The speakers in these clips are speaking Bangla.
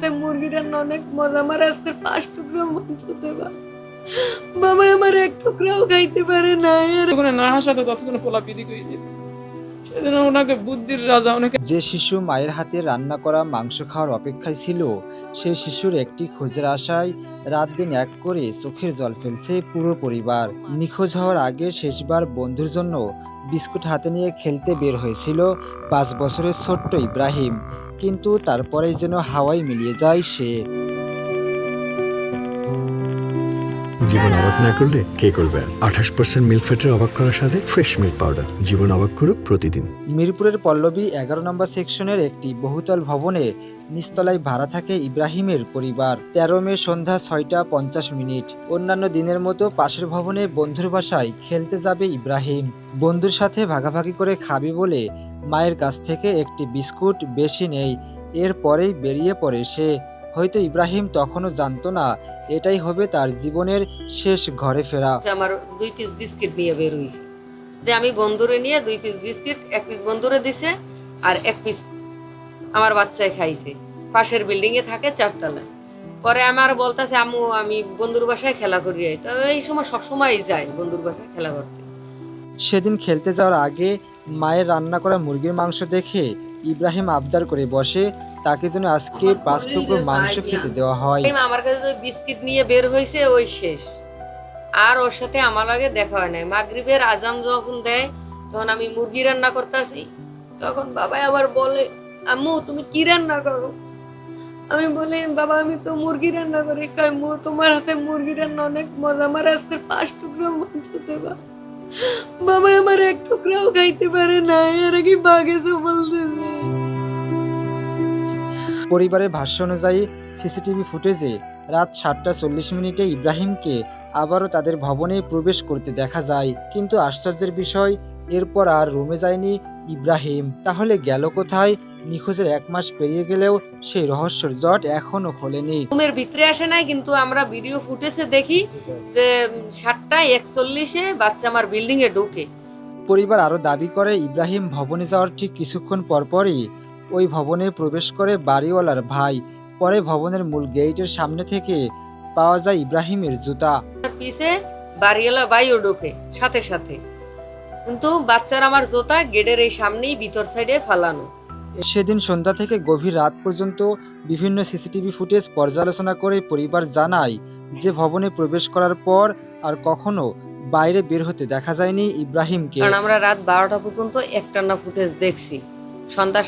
হাতে মুরগি রান্না অনেক মজা, আমার আজকে 5 টুকরো মাংস দেবা। বাবা আমার এক টুকরাও খাইতে পারে না। যতক্ষণ না হাসাতো ততক্ষণ পোলা বিধি করে যেত। সেজন্য ওনাকে বুদ্ধির রাজা ওনাকে। যে শিশু মায়ের হাতে রান্না করা মাংস খাওয়ার অপেক্ষায় ছিল, সেই শিশুর একটি খোঁজের আশায় রাত দিন এক করে চোখের জল ফেলছে পুরো পরিবার। নিখোঁজ হওয়ার আগে শেষবার বন্ধুর জন্য বিস্কুট হাতে নিয়ে খেলতে বের হয়েছিল 5 বছরের ছোট্ট ইব্রাহিম, কিন্তু তারপরেই যেন হাওয়ায় মিলিয়ে যায় সে। জীবন অবাক না করলে কে করবে? 28% মিল্ক ফ্যাটের অবাক করার সাথে ফ্রেশ মিল্ক পাউডার। জীবন অবাক করুক প্রতিদিন। মিরপুরের পল্লবী 11 নম্বর সেকশনের একটি বহুতল ভবনে নিচতলায় ভাড়া থাকে ইব্রাহিমের পরিবার। 13 মে সন্ধ্যা 6:50। অন্যান্য দিনের মতো পাশের ভবনে বন্ধুর বাসায় খেলতে যাবে ইব্রাহিম। বন্ধুর সাথে ভাগাভাগি করে খাবে বলে মায়ের কাছ থেকে একটি বিস্কুট বেশি নেই। এরপরেই বেরিয়ে পড়ে সে। হয়তো ইব্রাহিম তখনও জানতো না এটাই হবে তার জীবনের শেষ ঘরে ফেরা। আমার 2 পিস বিস্কিট নিয়ে বের হইছে, যে আমি বন্ধুরে নিয়ে 2 পিস বিস্কিট, 1 পিস বন্ধুরে দিছে আর 1 পিস আমার বাচ্চায় খাইছে। পাশের বিল্ডিং এ থাকে 4 তলায়। পরে আমার বলতেছে আম্মু আমি বন্ধুর বাসায় খেলা করি যাই। তো এই সময় সবসময় যাই বন্ধুর বাসায় খেলা করতে। সেদিন খেলতে যাওয়ার আগে মায়ের রান্না করা মুরগির মাংস দেখে ইব্রাহিম আবদার করে বসে তাকে যেন আজকে 5 টুকরো মাংস খেতে দেওয়া হয়। আমার কাছে যে বিস্কিট নিয়ে বের হয়েছে ওই শেষ, আর ওর সাথে আমার আগে দেখা হয় নাই। মাগরিবের আজান যখন দেয় তখন আমি মুরগি রান্না করতেছি, তখন বাবা আবার বলে আম্মু তুমি কি রান্না করো? আমি বলি বাবা আমি তো মুরগি রান্না করি। কই তোমার হাতে মুরগি রান্না অনেক মজা, আমার আজকে 5 টুকরো মাংস দেবা। বাবা আমার এক টুকরাও খাইতে পারে না, এর কি বাগেছে বলতেছে। পরিবারের ভাষ্য অনুযায়ী সিসিটিভি ফুটেজে রাত 7:40 ইব্রাহিমকে আবারও তাদের ভবনে প্রবেশ করতে দেখা যায়। কিন্তু আশ্চর্যের বিষয়, এরপর আর রুমে যায়নি ইব্রাহিম। তাহলে গেল কোথায়? নিখোঁজের 1 মাস পেরিয়ে গেলেও সেই রহস্যের জট এখনো খোলেনি। রুমের ভিতরে আসে নাই, কিন্তু আমরা ভিডিও ফুটেজে দেখি যে 7:41 বাচ্চা আমার বিল্ডিং এ ঢোকে। পরিবার আরও দাবি করে ইব্রাহিম ভবনে যাওয়ার ঠিক কিছুক্ষণ পরপরই ওই ভবনে প্রবেশ করে বাড়িওয়ালার ভাই। পরে ভবনের মূল গেটের সামনে থেকে পাওয়া যায় ইব্রাহিমের জুতা। পিছে বাড়িওয়ালা ভাইও ঢোকে সাথে সাথে, কিন্তু বাচ্চার আমার জুতা গেটের এই সামনেই ভিতর সাইডে ফালানো। সেদিন সন্ধ্যা থেকে গভীর রাত পর্যন্ত বিভিন্ন সিসিটিভি ফুটেজ পর্যালোচনা করে পরিবার জানায় যে ভবনে প্রবেশ করার পর আর কখনো বাইরে বের হতে দেখা যায়নি ইব্রাহিমকে। কারণ আমরা রাত 12টা পর্যন্ত একটানা ফুটেজ দেখছি, সন্ধ্যা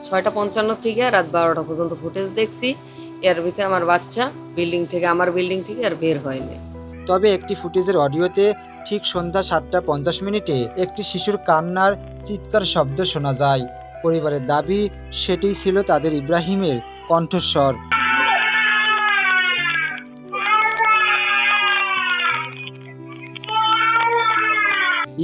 6:55 থেকে রাত 12টা পর্যন্ত ফুটেজ দেখছি। এর ভিতরে আমার বাচ্চা আমার বিল্ডিং থেকে আর বের হয়নি। তবে একটি ফুটেজের অডিওতে ঠিক সন্ধ্যা 7:50 একটি শিশুর কান্নার চিৎকার শব্দ শোনা যায়। পরিবারের দাবি সেটিই ছিল তাদের ইব্রাহিমের কণ্ঠস্বর।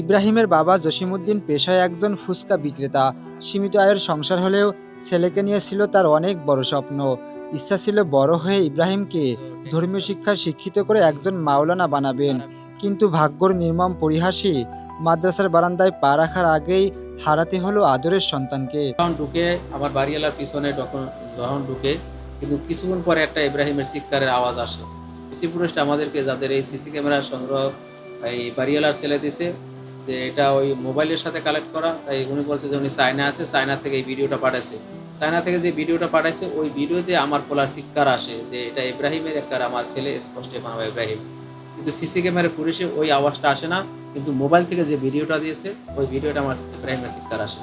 ইব্রাহিমের বাবা জসিমউদ্দিন পেশায় একজন ফুচকা বিক্রেতা। সীমিত আয়ের সংসার হলেও ছেলেকে নিয়ে ছিল তার অনেক বড় স্বপ্ন। ইচ্ছা ছিল বড় হয়ে ইব্রাহিমকে ধর্মীয় শিক্ষায় শিক্ষিত করে একজন মাওলানা বানাবেন। কিন্তু ভাগ্যর নির্মম পরিহাসী, মাদ্রাসার বারান্দায় পা রাখার আগেই হারাতে হলো আদরের সন্তানকে। যখন ঢুকে আমার বাড়িওয়ালার পিছনে যখন ঢুকে, কিন্তু কিছুক্ষণ পরে একটা ইব্রাহিমের চিৎকারের আওয়াজ আসে। সিসি ফুটেজটা আমাদেরকে যাদের এই সিসি ক্যামেরা সংগ্রহ এই বাড়িওয়ালার ছেলে দিছে, যে এটা ওই মোবাইলের সাথে কালেক্ট করা। তাই উনি বলছে যে উনি চায়না আছে, চায়না থেকে এই ভিডিওটা পাঠাইছে। চায়না থেকে যে ভিডিওটা পাঠাইছে ওই ভিডিওতে আমার পোলার চিৎকার আসে যে এটা ইব্রাহিমের একটা, আমার ছেলে স্পষ্ট বানাবে ইব্রাহিম। কিন্তু সিসি ক্যামেরা ফুটেজে ওই আওয়াজটা আসে না, কিন্তু মোবাইল থেকে যে ভিডিওটা দিয়েছে ওই ভিডিওটা আমার ইব্রাহিমের চিৎকার আসে।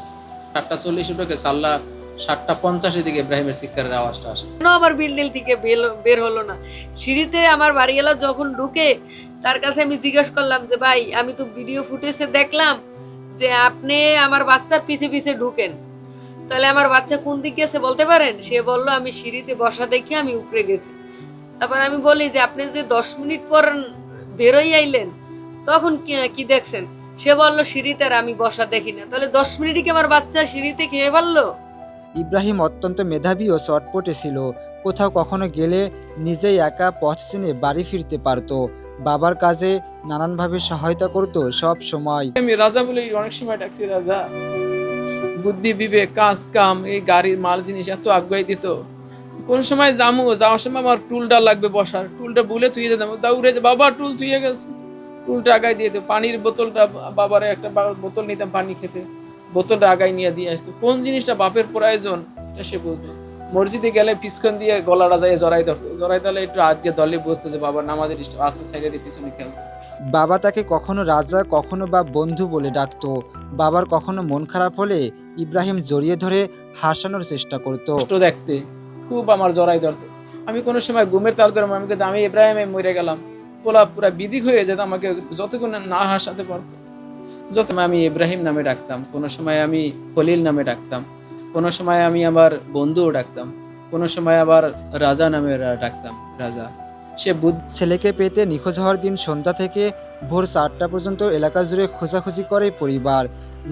7:40 ঢোকে, 7:50 দিকে ইব্রাহিমের চিৎকারের আওয়াজটা আসে। আমার বিল্ডিং থেকে বের হলো না। সিঁড়িতে আমার বাড়িওয়ালা যখন ঢুকে তার কাছে আমি জিজ্ঞেস করলাম যে ভাই আমি তো ভিডিও ফুটেজে দেখলাম যে আপনি আমার বাচ্চার পিছে পিছে ঢুকেন, তাহলে আমার বাচ্চা কোন দিকে গেছে বলতে পারেন? সে বললো আমি সিঁড়িতে বসা দেখে আমি উপরে গেছি। তারপর আমি বলি যে আপনি যে 10 মিনিট পর বেরোই আইলেন তখন কি দেখছেন? সে বললো সিঁড়িতে আর আমি বসা দেখি না। তাহলে 10 মিনিটই কি আমার বাচ্চা সিঁড়িতে খেয়ে ফেললো? ইব্রাহিম অত্যন্ত মেধাবী ও চটপটে ছিল। কোথাও কখনো গেলে নিজেই একা পথ চিনে বাড়ি ফিরতে পারত। বাবার কাজে নানানভাবে সহায়তা করত সব সময়। আমি রাজা বলে অনেক সময় ডাকছি রাজা। বুদ্ধি বিবেক কাজ কাম এই গাড়ির মাল জিনিস এত আগুয়াই দিত, কোন সময় যাওয়ার সময় আমার টুলটা লাগবে বসার, টুলটা ভুলে থুয়ে যেতাম, দৌড়ে যে বাবা টুল থুয়ে গেছে, টুলটা আগায় দিয়ে দিত। পানির বোতলটা বাবারে একটা বোতল নিতাম পানি খেতে, বোতলটা আগায় নিয়ে দিয়ে আসতো। কোন জিনিসটা বাপের প্রয়োজন এটা সে বুঝতো। মসজিদে গেলে পিছন দিয়ে গলাটা যায় জড়াই ধরতো, জড়াই ধরলে একটু হাত দিয়ে দলে বসতো যে বাবার নামাজের আস্তে সাইডে দিয়ে পিছনে খেলতো। বাবা তাকে কখনো রাজা কখনো বা বন্ধু বলে ডাকতো। বাবার কখনো মন খারাপ হলে ইব্রাহিম জড়িয়ে ধরে হাসানোর চেষ্টা করত। কষ্ট দেখতে খুব আমার জড়াই ধরতো। আমি কোনো সময় ঘুমের তাল করে আমি কিন্তু আমি ইব্রাহিমে মরে গেলাম, পোলা পুরা বিদিক হয়ে যেত, আমাকে যতক্ষণ না হাসাতে পারতো। যত আমি ইব্রাহিম নামে ডাকতাম, কোনো সময় আমি খলিল নামে ডাকতাম, কোনো সময় আমি আমার বন্ধুও ডাকতাম, কোনো সময় আবার রাজা নামে ডাকতাম, রাজা। সে ছেলেকে পেতে নিখোঁজ হওয়ার দিন সন্ধ্যা থেকে ভোর 4টা পর্যন্ত এলাকা জুড়ে খোঁজাখুঁজি করে পরিবার।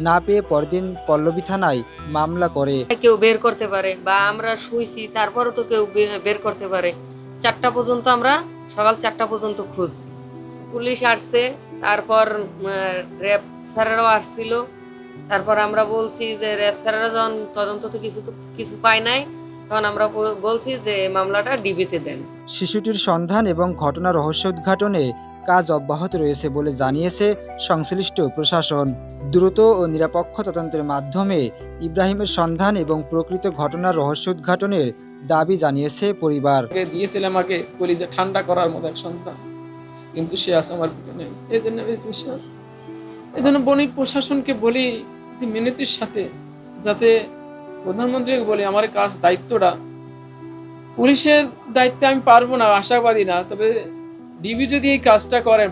না পেয়ে পরদিন পল্লবী থানায় মামলা করে। কেউ বের করতে পারে, বা আমরা শুইছি তারপরও তো কেউ বের করতে পারে। 4টা পর্যন্ত আমরা, সকাল 4টা পর্যন্ত খুঁজছি। পুলিশ আসছে, তারপর র্যাব স্যারেরাও আসছিল। তারপর আমরা বলছি যে র্যাব স্যারেরা যখন তদন্ত তো কিছু পায় নাই, তখন আমরা বলছি যে মামলাটা ডিবিতে দেন। শিশুটির সন্ধান এবং ঘটনা রহস্য উদ্ঘাটনে কাজ অব্যাহত রয়েছে বলে জানিয়েছে সংশ্লিষ্ট প্রশাসন। দ্রুত ও নিরপেক্ষ তদন্তের মাধ্যমে ইব্রাহিমের সন্ধান এবং প্রকৃত ঘটনার রহস্য উদ্ঘাটনের দাবি জানিয়েছে পরিবার। দিয়েছিলাম আমাকে কলিজা ঠান্ডা করার মতো এক সন্তান, কিন্তু সে আজ আমার বুকে নেই। এই জন্য বণিক প্রশাসনকে বলি মিনতির সাথে, যাতে প্রধানমন্ত্রীকে বলি আমার কাজ দায়িত্বটা, পুলিশের দায়িত্বে আমি পারবো না আশাবাদী না, তবে ডিবি যদি এই কাজটা করে,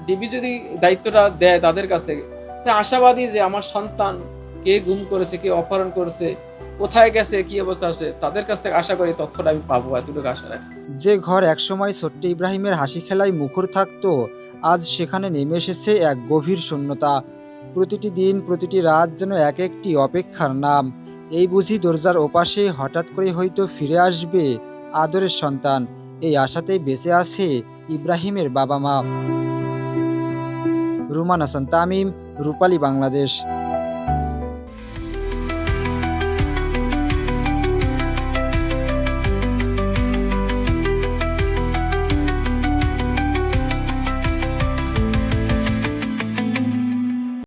ডিবি যদি দায়িত্বটা দেয় তাদের কাছ থেকে, তাই আশাবাদী যে আমার সন্তান কে গুম করেছে, কে অপহরণ করেছে, কোথায় গেছে, কি অবস্থা আছে, তাদের কাছ থেকে আশা করি তথ্যটা আমি পাবো, এতটুকু আশা রাখি। যে ঘর একসময় ছোট্ট ইব্রাহিমের হাসি খেলায় মুখর থাকতো, আজ সেখানে নেমে এসেছে এক গভীর শূন্যতা। প্রতিটি দিন প্রতিটি রাত যেন এক একটি অপেক্ষার নাম। এই বুঝি দরজার ওপাশে হঠাৎ করে হয়তো ফিরে আসবে আদরের সন্তান। এই আশাতেই বেঁচে আছে ইব্রাহিমের বাবা মা। রুমান হাসান তামিম, রূপালী বাংলাদেশ।